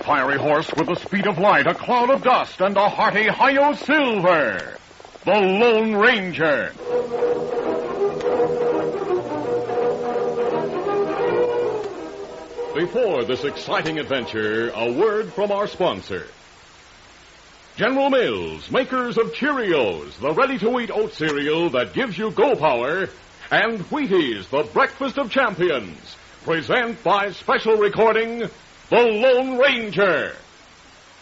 fiery horse with the speed of light, a cloud of dust, and a hearty hi-yo silver. The Lone Ranger. Before this exciting adventure, a word from our sponsor. General Mills, makers of Cheerios, the ready-to-eat oat cereal that gives you go power, and Wheaties, the breakfast of champions, present by special recording, The Lone Ranger.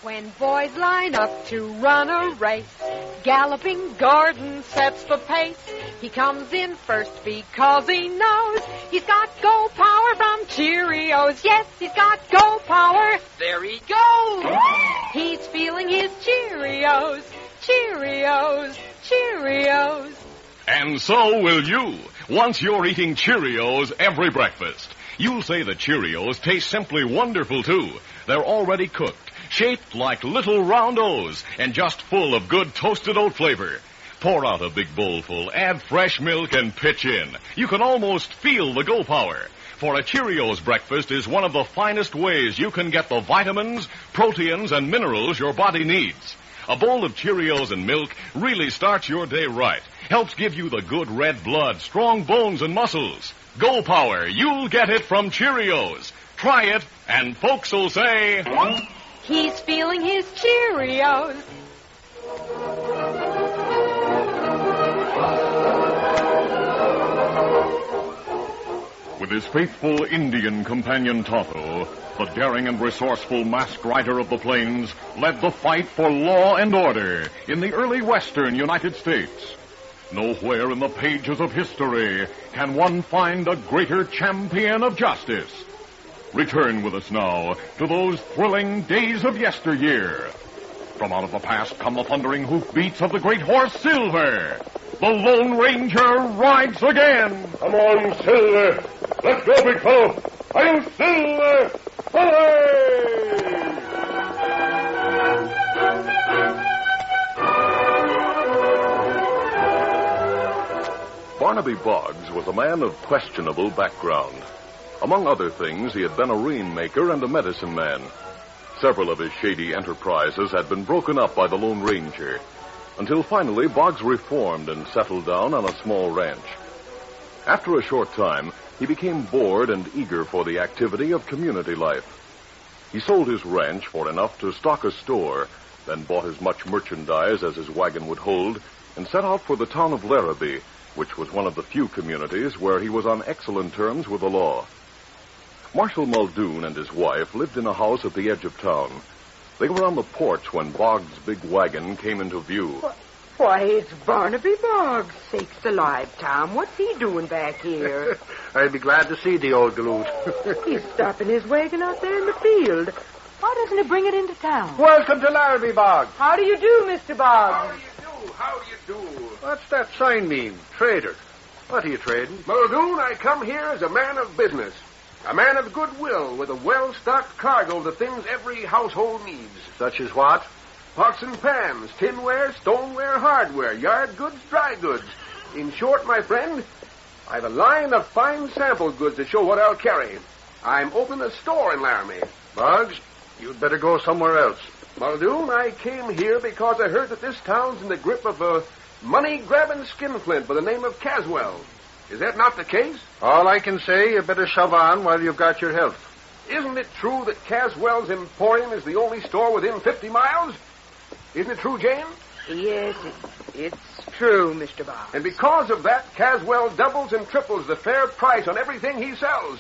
When boys line up to run a race, Galloping Gordon sets the pace. He comes in first because he knows he's got go power from Cheerios. Yes, he's got go power. There he goes. He's feeling his Cheerios, Cheerios, Cheerios. And so will you, once you're eating Cheerios every breakfast. You'll say the Cheerios taste simply wonderful, too. They're already cooked, shaped like little round O's, and just full of good toasted oat flavor. Pour out a big bowlful, add fresh milk, and pitch in. You can almost feel the go power. For a Cheerios breakfast is one of the finest ways you can get the vitamins, proteins, and minerals your body needs. A bowl of Cheerios and milk really starts your day right. Helps give you the good red blood, strong bones, and muscles. Go power, you'll get it from Cheerios. Try it, and folks will say, he's feeling his Cheerios. With his faithful Indian companion Tonto, the daring and resourceful masked rider of the plains led the fight for law and order in the early western United States. Nowhere in the pages of history can one find a greater champion of justice. Return with us now to those thrilling days of yesteryear. From out of the past come the thundering hoofbeats of the great horse Silver. The Lone Ranger rides again. Come on, Silver. Let's go, big fellow. I'm Silver. Hooray! Barnaby Boggs was a man of questionable background. Among other things, he had been a rainmaker and a medicine man. Several of his shady enterprises had been broken up by the Lone Ranger, until finally Boggs reformed and settled down on a small ranch. After a short time, he became bored and eager for the activity of community life. He sold his ranch for enough to stock a store, then bought as much merchandise as his wagon would hold, and set out for the town of Larrabee, which was one of the few communities where he was on excellent terms with the law. Marshal Muldoon and his wife lived in a house at the edge of town. They were on the porch when Boggs' big wagon came into view. Why, it's Barnaby Boggs. Sakes alive, Tom. What's he doing back here? I'd be glad to see the old galoot. He's stopping his wagon out there in the field. Why doesn't he bring it into town? Welcome to Larrabee, Boggs. How do you do, Mr. Boggs? How do you do? What's that sign mean? Trader. What are you trading? Muldoon, I come here as a man of business. A man of goodwill with a well-stocked cargo of the things every household needs. Such as what? Pots and pans, tinware, stoneware, hardware, yard goods, dry goods. In short, my friend, I've a line of fine sample goods to show what I'll carry. I'm opening a store in Laramie. Boggs, you'd better go somewhere else. Muldoon, I came here because I heard that this town's in the grip of a money-grabbing skinflint by the name of Caswell. Is that not the case? All I can say, you better shove on while you've got your health. Isn't it true that Caswell's Emporium is the only store within 50 miles? Isn't it true, Jane? Yes, it's true, Mr. Boggs. And because of that, Caswell doubles and triples the fair price on everything he sells.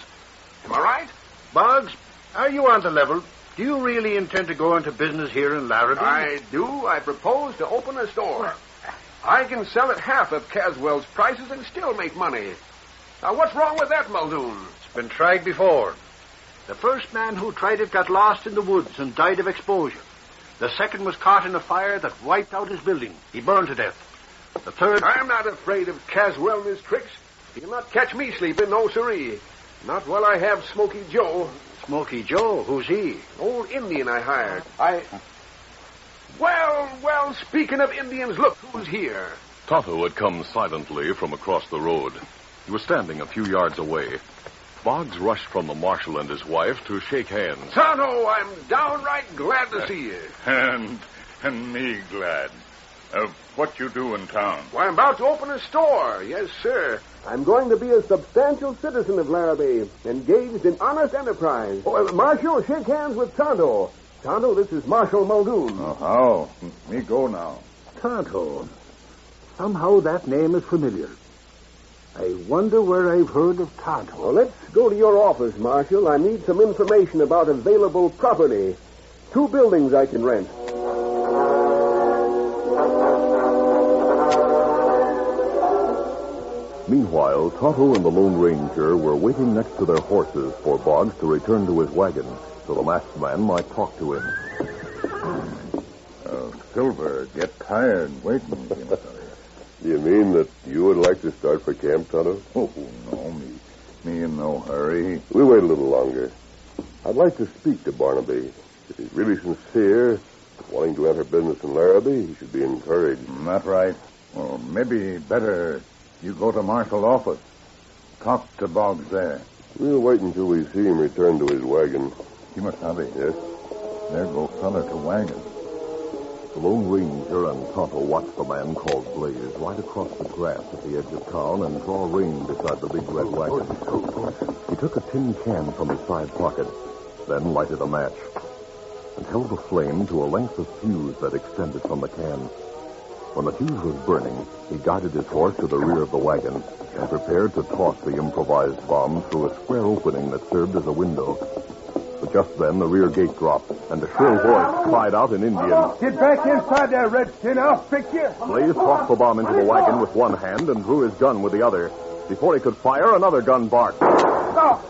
Am I right? Boggs, are you on the level? Do you really intend to go into business here in Larrabee? I do. I propose to open a store. I can sell at half of Caswell's prices and still make money. Now, what's wrong with that, Muldoon? It's been tried before. The first man who tried it got lost in the woods and died of exposure. The second was caught in a fire that wiped out his building. He burned to death. The third... I'm not afraid of Caswell and his tricks. He'll not catch me sleeping, no siree. Not while I have Smoky Joe. Smoky Joe? Who's he? Old Indian I hired. Well, speaking of Indians, look who's here. Tonto had come silently from across the road. He was standing a few yards away. Boggs rushed from the marshal and his wife to shake hands. Tonto, I'm downright glad to see you. And me glad. What you do in town? Why, I'm about to open a store. Yes, sir. I'm going to be a substantial citizen of Larrabee, engaged in honest enterprise. Oh, Marshal, shake hands with Tonto. Tonto, this is Marshal Muldoon. Oh, me go now. Tonto. Somehow that name is familiar. I wonder where I've heard of Tonto. Well, let's go to your office, Marshal. I need some information about available property. 2 buildings I can rent. Meanwhile, Tonto and the Lone Ranger were waiting next to their horses for Boggs to return to his wagon so the masked man might talk to him. Silver, get tired waiting. Do you mean that you would like to start for camp, Tonto? Oh, no, me in no hurry. We'll wait a little longer. I'd like to speak to Barnaby. If he's really sincere, wanting to enter business in Larrabee, he should be encouraged. That's right. Well, maybe better you go to Marshal's office. Talk to Boggs there. We'll wait until we see him return to his wagon. He must have it. Yes? There goes feller to wagon. The Lone Ranger and Tonto watched the man called Blaze ride across the grass at the edge of town and draw rein beside the big red wagon. He took a tin can from his side pocket, then lighted a match, and held the flame to a length of fuse that extended from the can. When the fuse was burning, he guided his horse to the rear of the wagon and prepared to toss the improvised bomb through a square opening that served as a window. But just then, the rear gate dropped, and a shrill voice cried out in Indian. Get back inside there, Redskin. I'll fix you. Blaze tossed the bomb into the wagon with one hand and drew his gun with the other. Before he could fire, another gun barked. No.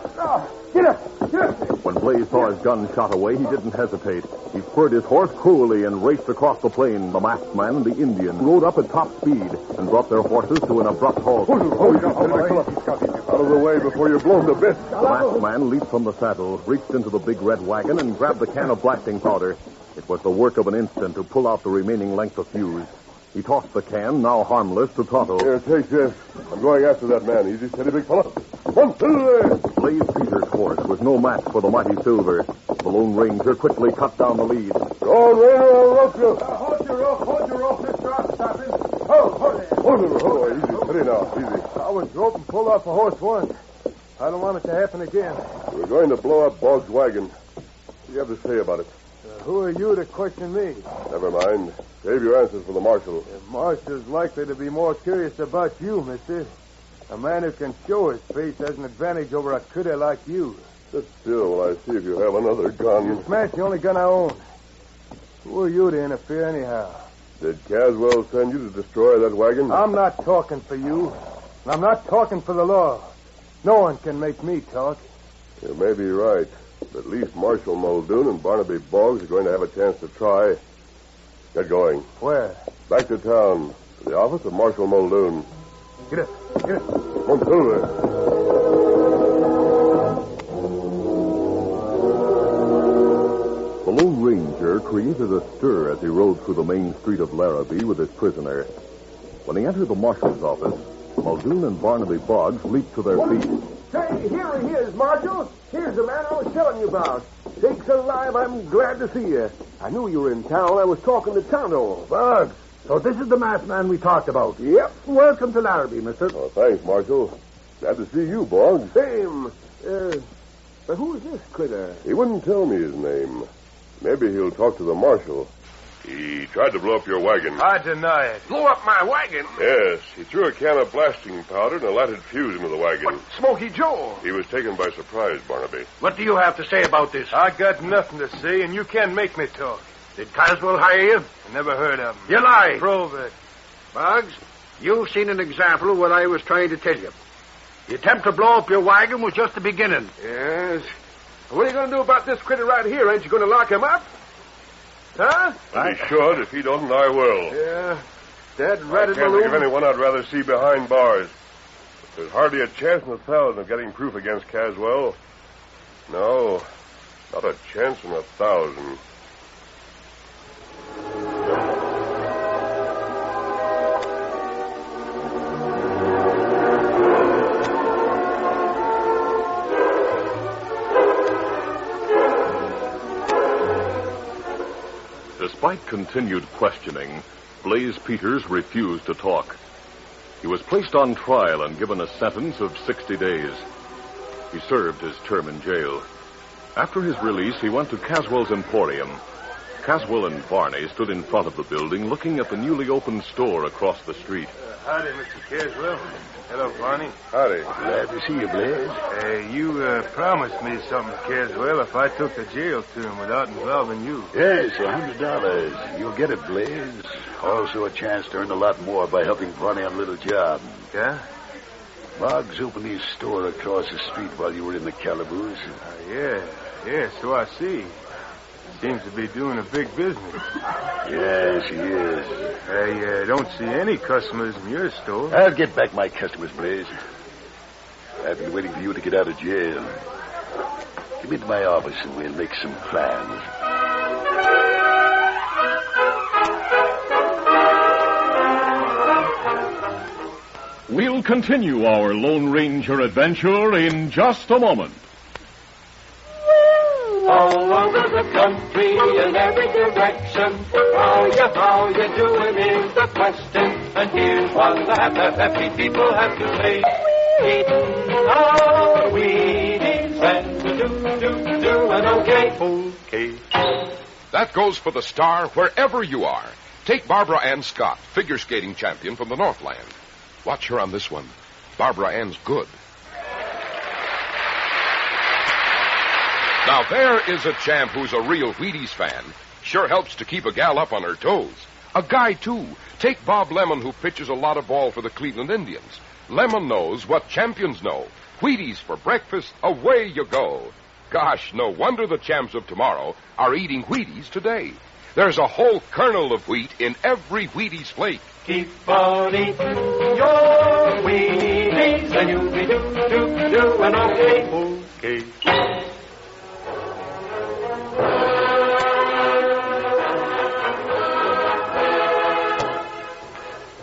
Get up. Get up. When Blaze saw his gun shot away, he didn't hesitate. He spurred his horse cruelly and raced across the plain. The masked man and the Indian rode up at top speed and brought their horses to an abrupt halt. Out of the way before you're blown to bits. The masked man leaped from the saddle, reached into the big red wagon, and grabbed the can of blasting powder. It was the work of an instant to pull out the remaining length of fuse. He tossed the can, now harmless, to Tonto. Here, take this. I'm going after that man. Easy, steady, big fella. One, two, there. Blaze Peter's horse was no match for the mighty Silver. The Lone Ranger quickly cut down the lead. Go on, Ranger, I'll rope you. Hold your rope, Mr. Oxtoppin. Hold it. Easy, steady now, easy. I was roped and pulled off a horse once. I don't want it to happen again. We're going to blow up Boggs' wagon. What do you have to say about it? Who are you to question me? Never mind. Save your answers for the marshal. The marshal's likely to be more curious about you, mister. A man who can show his face has an advantage over a critter like you. Sit still while I see if you have another gun. You smashed the only gun I own. Who are you to interfere anyhow? Did Caswell send you to destroy that wagon? I'm not talking for you. And I'm not talking for the law. No one can make me talk. You may be right. But at least Marshal Muldoon and Barnaby Boggs are going to have a chance to try. Get going. Where? Back to town. To the office of Marshal Muldoon. Get up. Get up. Come through there. The Lone Ranger created a stir as he rode through the main street of Larrabee with his prisoner. When he entered the marshal's office, Muldoon and Barnaby Boggs leaped to their feet. Say, here he is, Marshal. Here's the man I was telling you about. Sakes alive, I'm glad to see you. I knew you were in town. I was talking to Tonto. Boggs, so this is the masked man we talked about. Yep. Welcome to Larrabee, mister. Oh, thanks, Marshal. Glad to see you, Boggs. Same. But who's this critter? He wouldn't tell me his name. Maybe he'll talk to the marshal. He tried to blow up your wagon. I deny it. Blow up my wagon? Yes, he threw a can of blasting powder and a lighted fuse into the wagon. What, Smoky Joe? He was taken by surprise, Barnaby. What do you have to say about this? I got nothing to say, and you can't make me talk. Did Caswell hire you? I never heard of him. You lie. Prove it. Boggs, you've seen an example of what I was trying to tell you. The attempt to blow up your wagon was just the beginning. Yes. What are you going to do about this critter right here? Ain't you going to lock him up? Huh? He should. If he doesn't, I will. Yeah. That I ratted can't think of balloon. anyone I'd rather see behind bars. There's hardly a chance in 1,000 of getting proof against Caswell. No, not a chance in 1,000. Despite continued questioning, Blaze Peters refused to talk. He was placed on trial and given a sentence of 60 days. He served his term in jail. After his release, he went to Caswell's Emporium. Caswell and Varney stood in front of the building looking at the newly opened store across the street. Howdy, Mr. Caswell. Hello, Barney. Howdy. Glad to see you, Blaze. You promised me something, Caswell, if I took the jail to him without involving you. Yes, $100. You'll get it, Blaze. Also a chance to earn a lot more by helping Barney on a little job. Yeah? Boggs opened his store across the street while you were in the calaboose. Yeah, so I see. Seems to be doing a big business. Yes, he is. I don't see any customers in your store. I'll get back my customers, Blaze. I've been waiting for you to get out of jail. Come into my office and we'll make some plans. We'll continue our Lone Ranger adventure in just a moment. All over the country in every direction, how you doing is the question. And here's what the happy people have to say. Eating our Wheaties and doing okay. That goes for the star wherever you are. Take Barbara Ann Scott, figure skating champion from the Northland. Watch her on this one. Barbara Ann's good. Now, there is a champ who's a real Wheaties fan. Sure helps to keep a gal up on her toes. A guy, too. Take Bob Lemon, who pitches a lot of ball for the Cleveland Indians. Lemon knows what champions know. Wheaties for breakfast, away you go. Gosh, no wonder the champs of tomorrow are eating Wheaties today. There's a whole kernel of wheat in every Wheaties flake. Keep on eating your Wheaties and you'll be doing okay.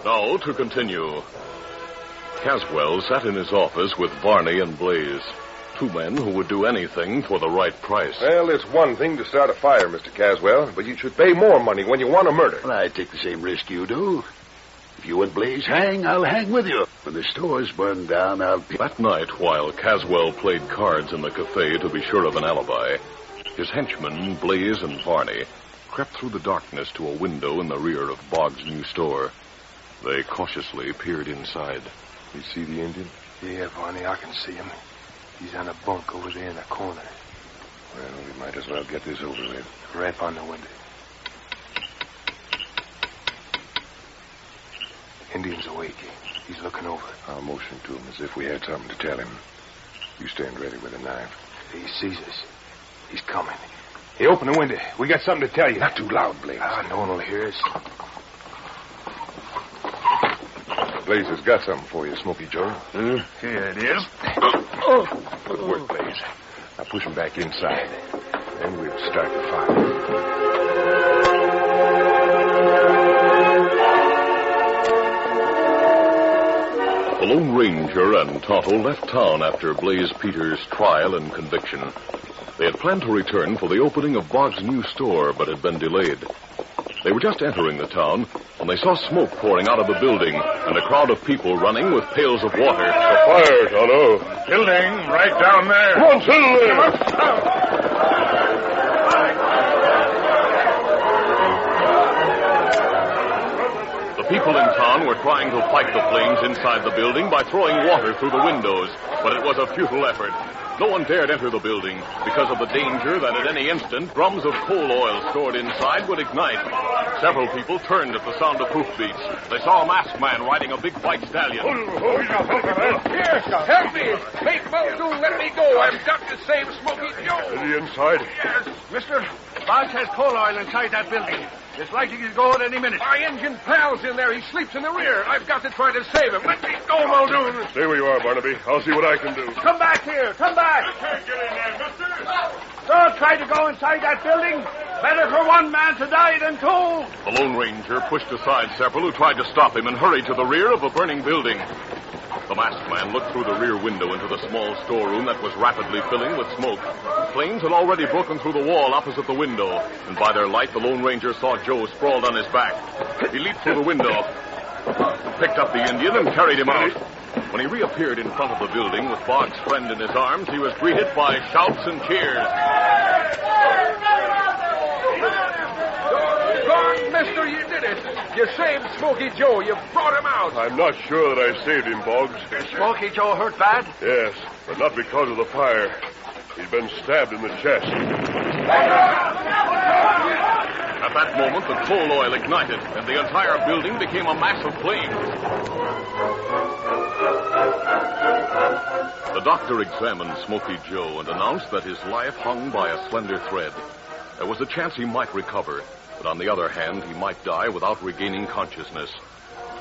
Now, to continue. Caswell sat in his office with Varney and Blaze, two men who would do anything for the right price. Well, it's one thing to start a fire, Mr. Caswell, but you should pay more money when you want a murder. Well, I take the same risk you do. If you and Blaze hang, I'll hang with you. When the store's burned down, I'll... That night, while Caswell played cards in the cafe to be sure of an alibi, his henchmen, Blaze and Varney, crept through the darkness to a window in the rear of Boggs' new store. They cautiously peered inside. You see the Indian? Yeah, Barney, I can see him. He's on a bunk over there in the corner. Well, we might as well get this over with. Rap on the window. Indian's awake. He's looking over. I'll motion to him as if we had something to tell him. You stand ready with a knife. He sees us. He's coming. Hey, open the window. We got something to tell you. Not too loud, Blaze. No one will hear us. Blaze has got something for you, Smoky Joe. Here it is. Good work, Blaze. Now push him back inside. Then we'll start the fire. The Lone Ranger and Tonto left town after Blaze Peters' trial and conviction. They had planned to return for the opening of Boggs' new store, but had been delayed. They were just entering the town when they saw smoke pouring out of the building and a crowd of people running with pails of water. The fire, Tonto. Building right down there. Come on, Silver. The people in town were trying to fight the flames inside the building by throwing water through the windows, but it was a futile effort. No one dared enter the building because of the danger that at any instant drums of coal oil stored inside would ignite. Several people turned at the sound of hoofbeats. They saw a masked man riding a big white stallion. Here, help me. Make Muldoon let me go. I've got to save Smoky Joe. Is he inside? Yes, mister. Boggs has coal oil inside that building. It's likely to go at any minute. My engine pal's in there. He sleeps in the rear. I've got to try to save him. Let me go, Muldoon. Stay where you are, Barnaby. I'll see what I can do. Come back here. Come back. Get in there, mister. Don't try to go inside that building. Better for one man to die than two. The Lone Ranger pushed aside several who tried to stop him and hurried to the rear of a burning building. The masked man looked through the rear window into the small storeroom that was rapidly filling with smoke. Flames had already broken through the wall opposite the window, and by their light, the Lone Ranger saw Joe sprawled on his back. He leaped through the window, picked up the Indian, and carried him out. When he reappeared in front of the building with Boggs' friend in his arms, he was greeted by shouts and cheers. Mister, you did it. You saved Smoky Joe. You brought him out. I'm not sure that I saved him, Boggs. Is Smoky Joe hurt bad? Yes, but not because of the fire. He's been stabbed in the chest. At that moment, the coal oil ignited, and the entire building became a mass of flames. The doctor examined Smoky Joe and announced that his life hung by a slender thread. There was a chance he might recover, but on the other hand, he might die without regaining consciousness.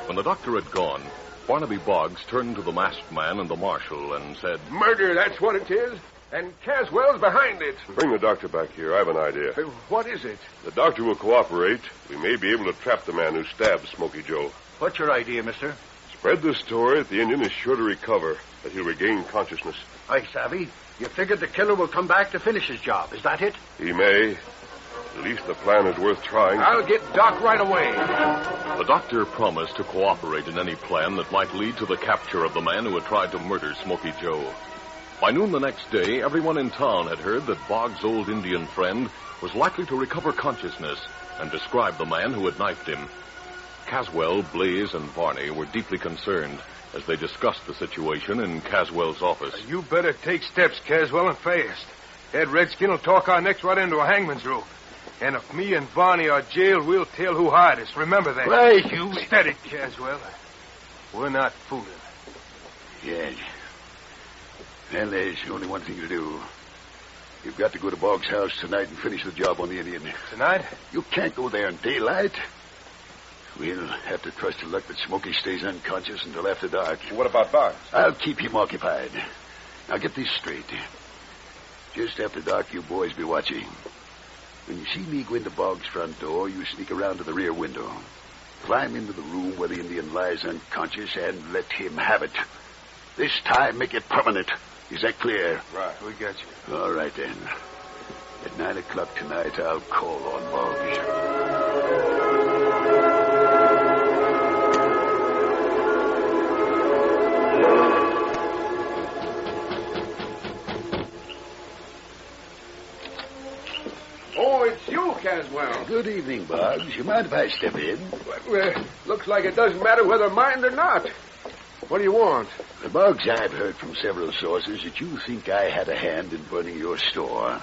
When the doctor had gone, Barnaby Boggs turned to the masked man and the marshal and said, Murder, that's what it is. And Caswell's behind it. Bring the doctor back here. I have an idea. What is it? The doctor will cooperate. We may be able to trap the man who stabbed Smoky Joe. What's your idea, mister? Spread the story that the Indian is sure to recover, that he'll regain consciousness. I savvy. You figured the killer will come back to finish his job. Is that it? He may. At least the plan is worth trying. I'll get Doc right away. The doctor promised to cooperate in any plan that might lead to the capture of the man who had tried to murder Smoky Joe. By noon the next day, everyone in town had heard that Boggs' old Indian friend was likely to recover consciousness and describe the man who had knifed him. Caswell, Blaze, and Barney were deeply concerned as they discussed the situation in Caswell's office. You better take steps, Caswell, and fast. That redskin will talk our necks right into a hangman's rope. And if me and Barney are jailed, we'll tell who hired us. Remember that. Right, you... Steady, Caswell. We're not fooling. Yes. Well, there's only one thing to do. You've got to go to Boggs' house tonight and finish the job on the Indian. Tonight? You can't go there in daylight. We'll have to trust to luck that Smoky stays unconscious until after dark. What about Boggs? I'll keep him occupied. Now, get this straight. Just after dark, you boys be watching. When you see me go into Boggs' front door, you sneak around to the rear window. Climb into the room where the Indian lies unconscious and let him have it. This time, make it permanent. Is that clear? Right, we got you. All right, then. At 9 o'clock tonight, I'll call on Boggs. Oh, it's you, Caswell. Good evening, Boggs. You mind if I step in? Well, looks like it doesn't matter whether mine or not. What do you want? Boggs, I've heard from several sources that you think I had a hand in burning your store.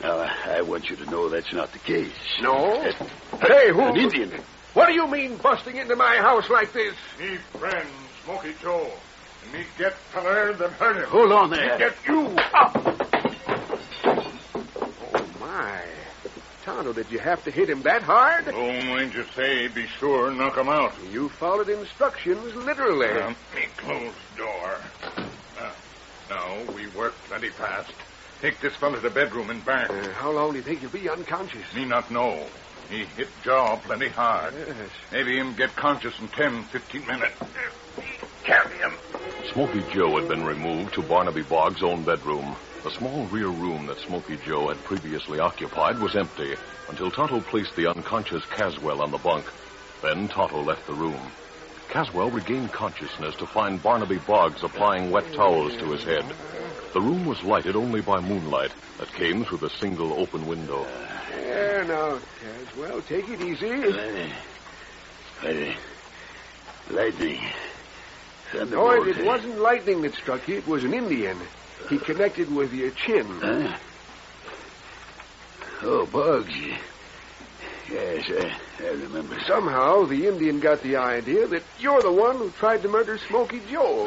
Now, I want you to know that's not the case. No? Hey, who? An Indian. What do you mean busting into my house like this? Me friend, Smoky Joe. And me get feller that hurt him. Hold on there. Me get you. Oh, my. Tonto, did you have to hit him that hard? Lone Ranger say be sure knock him out. You followed instructions literally. Me close door. Now, we work plenty fast. Take this fella to the bedroom and back. How long do you think you'll be unconscious? Me not know. He hit jaw plenty hard. Yes. Maybe him get conscious in 10, 15 minutes. Carry him. Smoky Joe had been removed to Barnaby Boggs' own bedroom. The small rear room that Smoky Joe had previously occupied was empty until Tonto placed the unconscious Caswell on the bunk. Then Tonto left the room. Caswell regained consciousness to find Barnaby Boggs applying wet towels to his head. The room was lighted only by moonlight that came through the single open window. There now, Caswell, take it easy. Lightning. No, it wasn't lightning that struck you. It was an Indian. He connected with your chin. Huh? Oh, Boggs. Yes, I remember. Somehow, the Indian got the idea that you're the one who tried to murder Smoky Joe.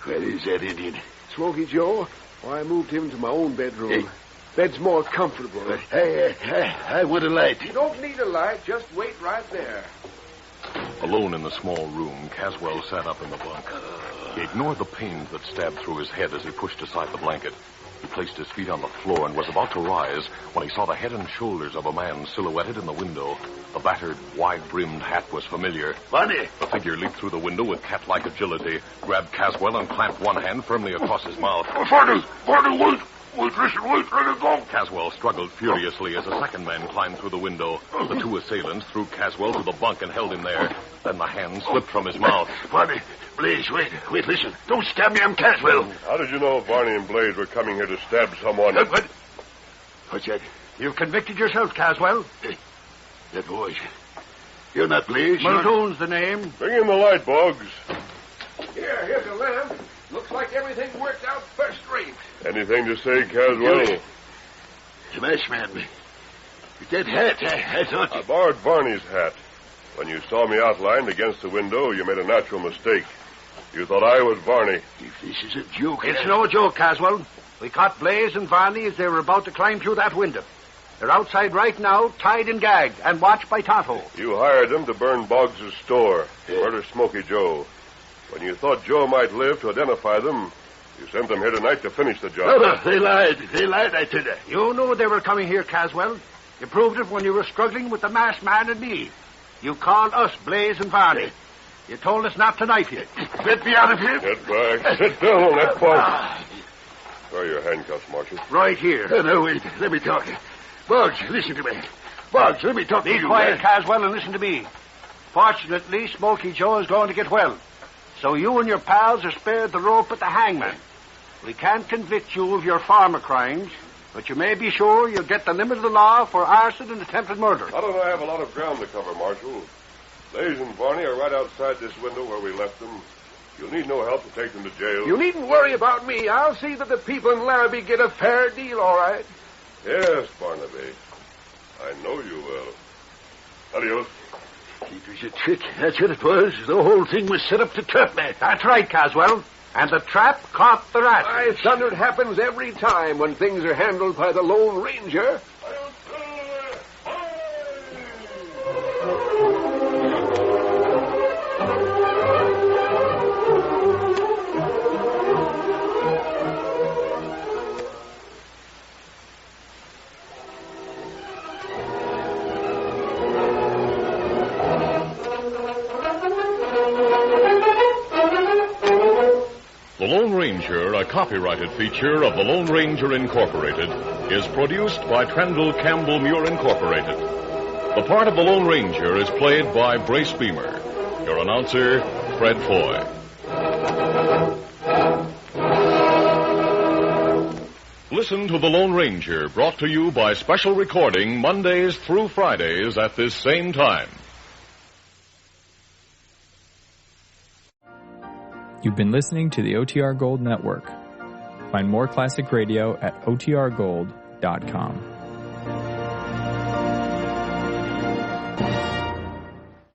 Where is that Indian? Smoky Joe? Oh, I moved him to my own bedroom. Bed's more comfortable. I want a light. You don't need a light. Just wait right there. Alone in the small room, Caswell sat up in the bunk. He ignored the pains that stabbed through his head as he pushed aside the blanket. He placed his feet on the floor and was about to rise when he saw the head and shoulders of a man silhouetted in the window. The battered, wide-brimmed hat was familiar. Barney! The figure leaped through the window with cat-like agility, grabbed Caswell and clamped one hand firmly across his mouth. Barney, wait! Listen, wait, let it go. Caswell struggled furiously as a second man climbed through the window. The two assailants threw Caswell to the bunk and held him there. Then the hand slipped from his mouth. Barney, Blaze, wait, listen. Don't stab me, I'm Caswell. How did you know Barney and Blaze were coming here to stab someone? What's that? You've convicted yourself, Caswell. That voice. You're not Blaze. Muldoon's the name. Bring in the light, Boggs. Here's a lamp. Looks like everything worked out first rate. Anything to say, Caswell? Smash, man. That hat, I thought... I borrowed Barney's hat. When you saw me outlined against the window, you made a natural mistake. You thought I was Barney. If this is a joke... It's no joke, Caswell. We caught Blaze and Varney as they were about to climb through that window. They're outside right now, tied and gagged, and watched by Tonto. You hired them to burn Boggs' store, murder Smoky Joe. When you thought Joe might live to identify them, you sent them here tonight to finish the job. No, they lied. They lied, I tell you. You knew they were coming here, Caswell. You proved it when you were struggling with the masked man and me. You called us Blaze and Varney. You told us not to knife you. Let me out of here. Get back. Sit down, that Boggs. Where are your handcuffs, Marshal? Right here. No, wait. Let me talk. Boggs, listen to me. Boggs, let me talk to you. Be quiet, Caswell, and listen to me. Fortunately, Smoky Joe is going to get well. So you and your pals are spared the rope at the hangman. We can't convict you of your farmer crimes, but you may be sure you'll get the limit of the law for arson and attempted murder. How don't I have a lot of ground to cover, Marshal? Blaze and Barney are right outside this window where we left them. You'll need no help to take them to jail. You needn't worry about me. I'll see that the people in Larrabee get a fair deal, all right? Yes, Barnaby. I know you will. Adios. It was a trick. That's what it was. The whole thing was set up to trap me. That's right, Caswell. And the trap caught the rat. My thunder, it happens every time when things are handled by the Lone Ranger. The Lone Ranger, a copyrighted feature of the Lone Ranger Incorporated, is produced by Trendle Campbell Muir Incorporated. The part of the Lone Ranger is played by Brace Beamer. Your announcer, Fred Foy. Listen to the Lone Ranger, brought to you by special recording Mondays through Fridays at this same time. You've been listening to the OTR Gold Network. Find more classic radio at otrgold.com.